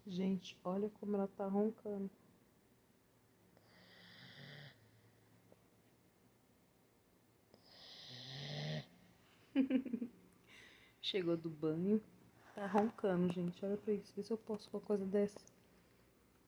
Gente, olha como ela tá roncando. Chegou do banho, tá roncando, gente. Olha pra isso, vê se eu posso com uma coisa dessa.